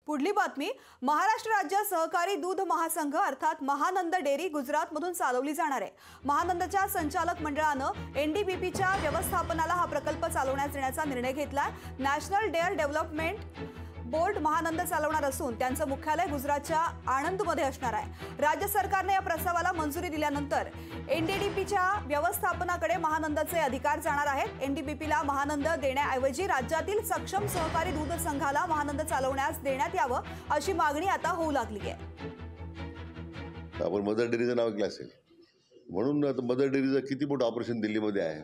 पुढली बातमी, महाराष्ट्र राज्य सहकारी दूध महासंघ अर्थात महानंद डेअरी गुजरातमधून चालवली जाणार आहे। महानंदच्या संचालक मंडळानं एनडीबीपीच्या व्यवस्थापनाला हा प्रकल्प चालवण्यास देण्याचा निर्णय घेतलाय। National dairy development board Mahanand चालवणार असून त्यांचं मुख्यालय गुजरातच्या आणंदमध्ये असणार आहे। राज्य सरकारने या प्रस्तावाला मंजुरी दिल्यानंतर एनडीबीपीच्या व्यवस्थापनाकडे महानंदचे अधिकार जाणार आहेत। एनडीबीपीला महानंद देण्याऐवजी राज्यातील सक्षम सहकारी दूध संघाला महानंद चालवण्यास देण्यात यावं अशी मागणी आता होऊ लागली आहे। आपण मदर डेअरीचं नाव ऐकलं असेल म्हणून आता मदर डेअरीचं किती मोठं ऑपरेशन दिल्लीमध्ये आहे।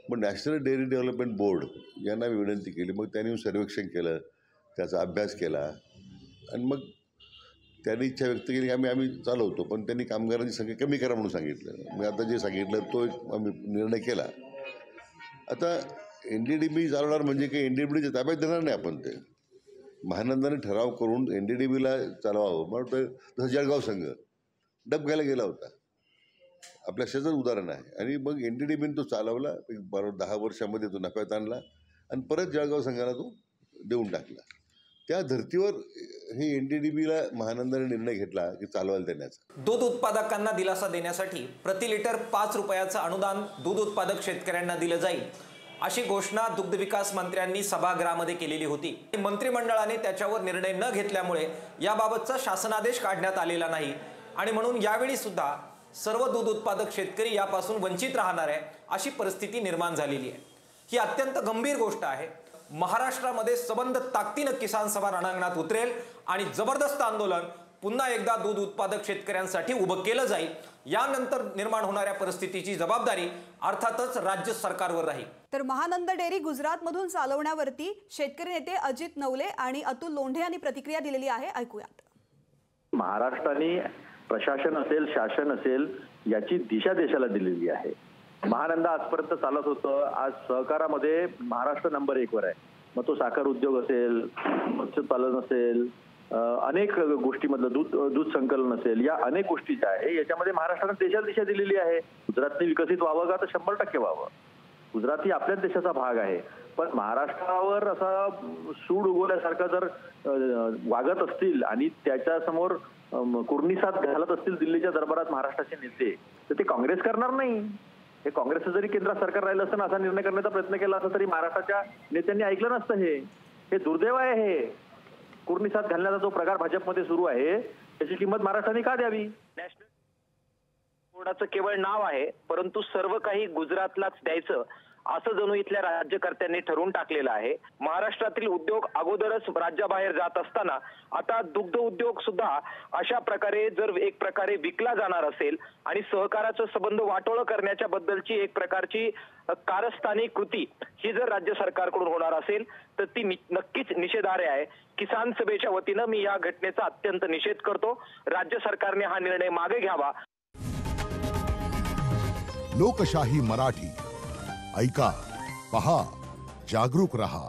मग नॅशनल डेअरी डेव्हलपमेंट बोर्ड यांना विनंती केली, मग त्यांनी सर्वेक्षण केलं, त्याचा अभ्यास केला आणि मग त्यांनी इच्छा व्यक्त केली की आम्ही चालवतो, पण त्यांनी कामगारांची संख्या कमी करा म्हणून सांगितलं। मग आता जे सांगितलं तो एक आम्ही निर्णय केला। आता एनडीडीबी चालवणार म्हणजे काही एनडीडीबीच्या ताब्यात देणार नाही आपण, ते महानंदाने ठराव करून एनडीडीबीला चालवावं। मग तसं जळगाव संघ डब घ्यायला गेला होता, आपल्या शेजारच उदाहरण आहे। आणि मग एनडीडीबीने तो चालवला, बरोबर 10 वर्षामध्ये तो नफ्यात आणला आणि परत जळगाव संघाला तो देऊन टाकला। त्या धर्तीवर हे एनडीडीबीला महानंदाने निर्णय घेतला की चालवायला देण्याचा। दूध उत्पादकांना दिलासा देण्यासाठी प्रति लिटर 5 रुपयाचं अनुदान दूध उत्पादक शेतकऱ्यांना दिलं जाईल अशी घोषणा दुग्ध विकास मंत्र्यांनी सभागृहामध्ये केलेली होती। मंत्रिमंडळाने त्याच्यावर निर्णय न घेतल्यामुळे याबाबतचा शासनादेश काढण्यात आलेला नाही आणि म्हणून यावेळी सुद्धा सर्व दूध उत्पादक शेतकरी यापासून वंचित राहणार आहे अशी परिस्थिती निर्माण झालेली आहे। ही अत्यंत गंभीर गोष्ट आहे। महाराष्ट्रामध्ये सबंध ताकदीने किसान सभा रणांगणात उतरेल आणि जबरदस्त आंदोलन पुन्हा एकदा दूध उत्पादक शेतकऱ्यांसाठी उभं केलं जाईल। यानंतर निर्माण होणाऱ्या परिस्थितीची जबाबदारी अर्थातच राज्य सरकारवर राहील। तर महानंद डेअरी गुजरातमधून चालवण्यावरती शेतकरी नेते अजित नवले आणि अतुल लोंढे यांनी प्रतिक्रिया दिलेली आहे, ऐकूयात। महाराष्ट्राने प्रशासन असेल, शासन असेल, याची दिशा देशाला दिलेली आहे। महानंद आजपर्यंत चालत होतं, आज सहकारामध्ये महाराष्ट्र नंबर 1 वर आहे। मग तो साखर उद्योग असेल, मत्स्यपालन असेल, अनेक गोष्टीमधलं दूध संकलन असेल, या अनेक गोष्टी ज्या आहे याच्यामध्ये महाराष्ट्राने देशाला दिशा दिलेली आहे। गुजरातने विकसित व्हावं का तर 100% व्हावं। गुजरात ही आपल्याच देशाचा भाग आहे, पण महाराष्ट्रावर असा सूड उगवल्यासारखा जर वागत असतील आणि त्याच्या समोर कुर्निसात घालत असतील दिल्लीच्या दरबारात महाराष्ट्राचे नेते, तर ते काँग्रेस करणार नाही। हे काँग्रेसचं जरी केंद्रात सरकार राहिलं असतं, असा निर्णय करण्याचा प्रयत्न केला असता तरी महाराष्ट्राच्या नेत्यांनी ऐकलं नसतं। हे दुर्दैव आहे। हे कुर्निसात घालण्याचा जो प्रकार भाजपमध्ये सुरू आहे त्याची किंमत महाराष्ट्राने का द्यावी? नॅशनल बोर्डाचं केवळ नाव आहे, परंतु सर्व काही गुजरातलाच द्यायचं असं जणू इथल्या राज्यकर्त्यांनी ठरवून टाकलेलं आहे। महाराष्ट्रातील उद्योग अगोदरच राज्याबाहेर जात असताना आता दुग्ध उद्योग सुद्धा अशा प्रकारे जर एक प्रकारे विकला जाणार असेल आणि सहकाराचं संबंध वाटोळं करण्याच्या बद्दलची एक प्रकारची कारस्थानी कृती ही जर राज्य सरकारकडून होणार असेल तर ती नक्कीच निषेधार्ह आहे। किसान सभेच्या वतीनं मी या घटनेचा अत्यंत निषेध करतो। राज्य सरकारने हा निर्णय मागे घ्यावा। लोकशाही मराठी ऐका, पहा, जागरूक रहा।